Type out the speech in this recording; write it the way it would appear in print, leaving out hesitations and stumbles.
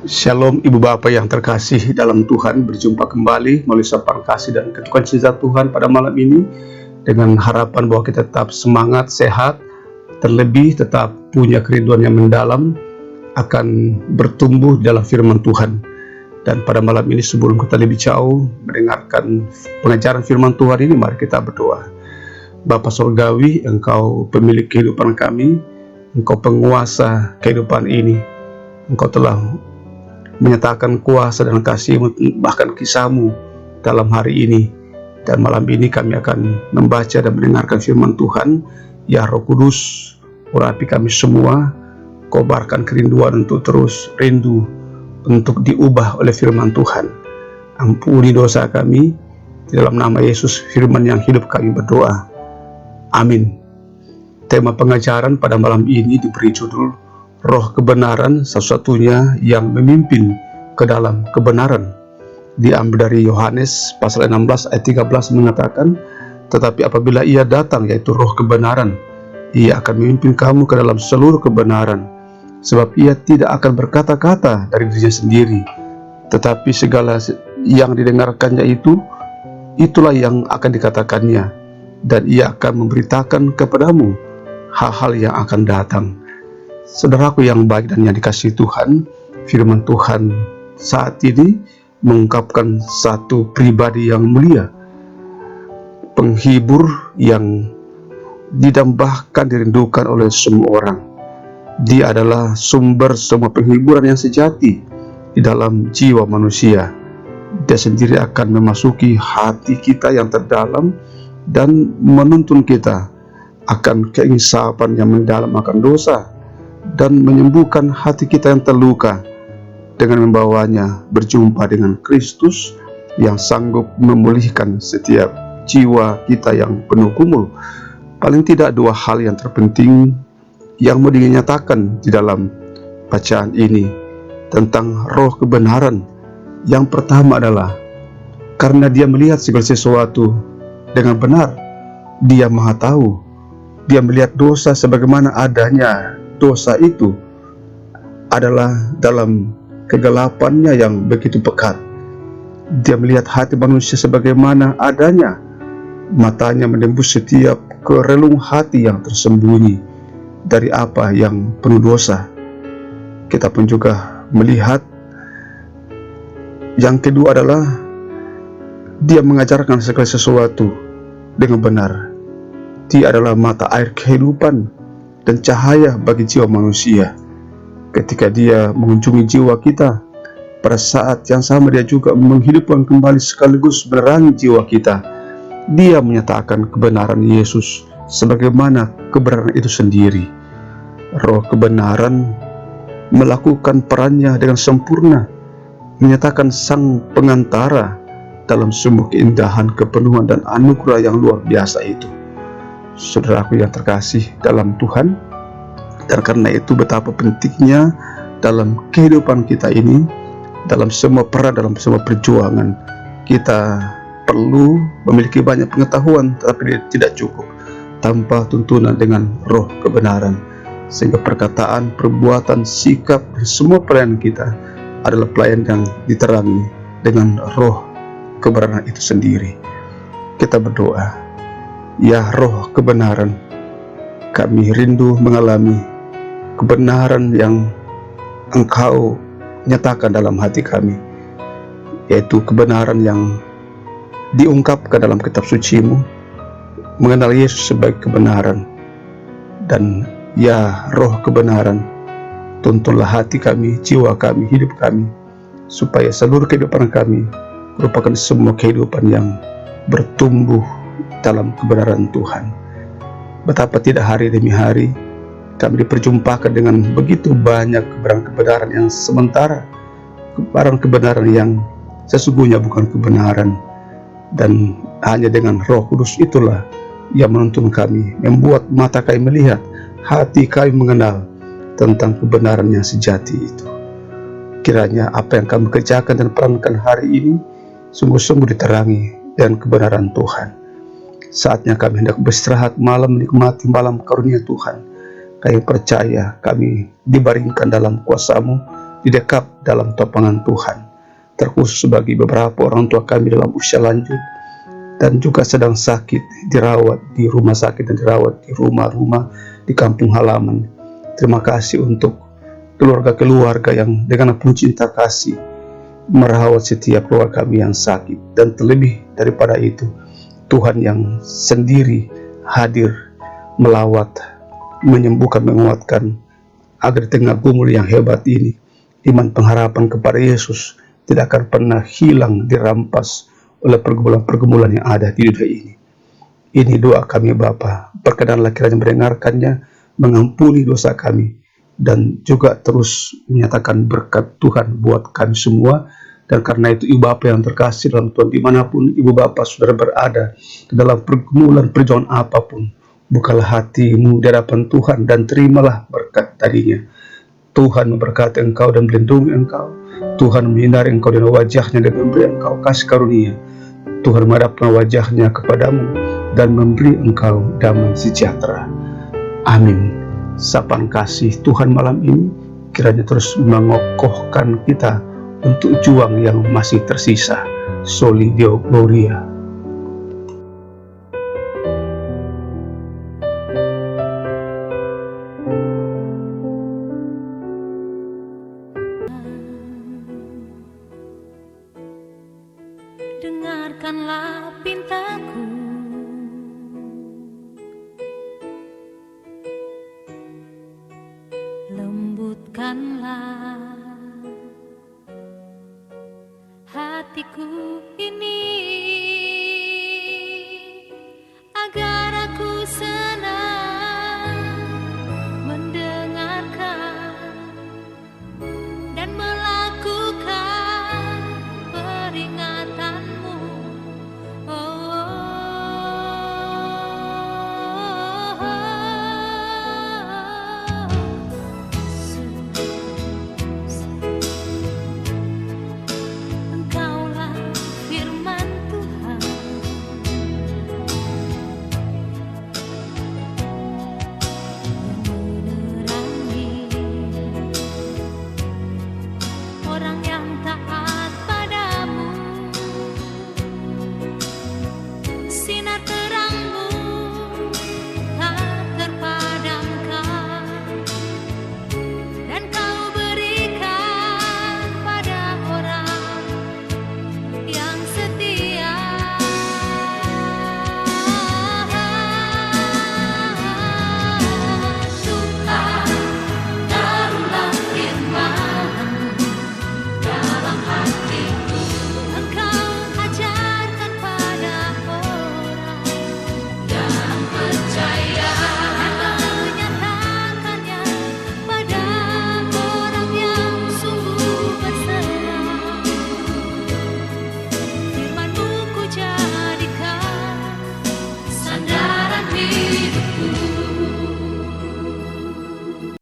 Shalom Ibu Bapak yang terkasih dalam Tuhan, berjumpa kembali melalui sapaan kasih dan ketukan cinta Tuhan pada malam ini dengan harapan bahwa kita tetap semangat, sehat, terlebih tetap punya kerinduan yang mendalam akan bertumbuh dalam firman Tuhan. Dan pada malam ini sebelum kita lebih jauh mendengarkan pengajaran firman Tuhan ini, mari kita berdoa. Bapa Surgawi, Engkau pemilik kehidupan kami, Engkau penguasa kehidupan ini, Engkau telah menyatakan kuasa dan kasih-Mu, bahkan kisah-Mu dalam hari ini. Dan malam ini kami akan membaca dan mendengarkan firman Tuhan. Ya Roh Kudus, urapi kami semua, kobarkan kerinduan untuk terus rindu untuk diubah oleh firman Tuhan. Ampuni dosa kami, di dalam nama Yesus firman yang hidup kami berdoa. Amin. Tema pengajaran pada malam ini diberi judul Roh kebenaran, satu-satunya yang memimpin ke dalam kebenaran. Diambil dari Yohanes pasal 16 ayat 13 mengatakan, tetapi apabila ia datang, yaitu Roh kebenaran, ia akan memimpin kamu ke dalam seluruh kebenaran, sebab ia tidak akan berkata-kata dari dirinya sendiri, tetapi segala yang didengarkannya itulah yang akan dikatakannya, dan ia akan memberitakan kepadamu hal-hal yang akan datang. Saudaraku yang baik dan yang dikasihi Tuhan, firman Tuhan saat ini mengungkapkan satu pribadi yang mulia, penghibur yang didambakan, dirindukan oleh semua orang. Dia adalah sumber semua penghiburan yang sejati di dalam jiwa manusia. Dia sendiri akan memasuki hati kita yang terdalam dan menuntun kita akan keinsapan yang mendalam akan dosa, dan menyembuhkan hati kita yang terluka dengan membawanya berjumpa dengan Kristus yang sanggup memulihkan setiap jiwa kita yang penuh gumul. Paling tidak dua hal yang terpenting yang mau dinyatakan di dalam bacaan ini tentang roh kebenaran. Yang pertama adalah karena dia melihat segala sesuatu dengan benar, dia maha tahu, dia melihat dosa sebagaimana adanya. Dosa itu adalah dalam kegelapannya yang begitu pekat. Dia melihat hati manusia sebagaimana adanya. Matanya menembus setiap kerelung hati yang tersembunyi dari apa yang penuh dosa. Kita pun juga melihat yang kedua adalah dia mengajarkan segala sesuatu dengan benar. Dia adalah mata air kehidupan dan cahaya bagi jiwa manusia. Ketika dia mengunjungi jiwa kita, pada saat yang sama dia juga menghidupkan kembali sekaligus menerangi jiwa kita. Dia menyatakan kebenaran Yesus sebagaimana kebenaran itu sendiri. Roh kebenaran melakukan perannya dengan sempurna, menyatakan sang pengantara dalam semua keindahan, kepenuhan, dan anugerah yang luar biasa itu. Saudaraku yang terkasih dalam Tuhan, dan karena itu betapa pentingnya dalam kehidupan kita ini, dalam semua peran, dalam semua perjuangan, kita perlu memiliki banyak pengetahuan, tetapi tidak cukup tanpa tuntunan dengan roh kebenaran, sehingga perkataan, perbuatan, sikap, dan semua pelayanan kita adalah pelayanan yang diterangi dengan roh kebenaran itu sendiri. Kita berdoa. Ya roh kebenaran, kami rindu mengalami kebenaran yang Engkau nyatakan dalam hati kami, yaitu kebenaran yang diungkapkan dalam kitab suci-Mu, mengenal Yesus sebagai kebenaran. Dan ya roh kebenaran, tuntunlah hati kami, jiwa kami, hidup kami, supaya seluruh kehidupan kami merupakan semua kehidupan yang bertumbuh dalam kebenaran Tuhan. Betapa tidak hari demi hari kami diperjumpakan dengan begitu banyak kebenaran-kebenaran yang sementara, kebenaran-kebenaran yang sesungguhnya bukan kebenaran. Dan hanya dengan Roh Kudus itulah yang menuntun kami, membuat mata kami melihat, hati kami mengenal tentang kebenaran yang sejati itu. Kiranya apa yang kami kerjakan dan perankan hari ini sungguh-sungguh diterangi dengan kebenaran Tuhan. Saatnya kami hendak beristirahat malam, menikmati malam karunia Tuhan. Kami percaya kami dibaringkan dalam kuasa-Mu, didekap dalam topangan Tuhan, terkhusus bagi beberapa orang tua kami dalam usia lanjut dan juga sedang sakit, dirawat di rumah sakit dan dirawat di rumah-rumah di kampung halaman. Terima kasih untuk keluarga-keluarga yang dengan penuh cinta kasih merawat setiap keluarga kami yang sakit, dan terlebih daripada itu Tuhan yang sendiri hadir melawat, menyembuhkan, menguatkan, agar di tengah gumul yang hebat ini, iman pengharapan kepada Yesus tidak akan pernah hilang, dirampas oleh pergumulan-pergumulan yang ada di dunia ini. Ini doa kami Bapa, perkenanlah kiranya mendengarkannya, mengampuni dosa kami, dan juga terus menyatakan berkat Tuhan buat kami semua. Dan karena itu Ibu Bapa yang terkasih dalam Tuhan, dimanapun Ibu Bapa saudara berada, dalam pergumulan perjuangan apapun, bukalah hatimu di hadapan Tuhan dan terimalah berkat darinya. Tuhan memberkati engkau dan melindungi engkau. Tuhan menyinari engkau dengan wajahnya dan memberi engkau kasih karunia. Tuhan menghadapkan wajahnya kepadamu dan memberi engkau damai sejahtera. Amin. Sapaan kasih Tuhan malam ini kiranya terus mengokohkan kita untuk juang yang masih tersisa. Soli Deo Gloria. Dengarkanlah pintaku, lembutkanlah hatiku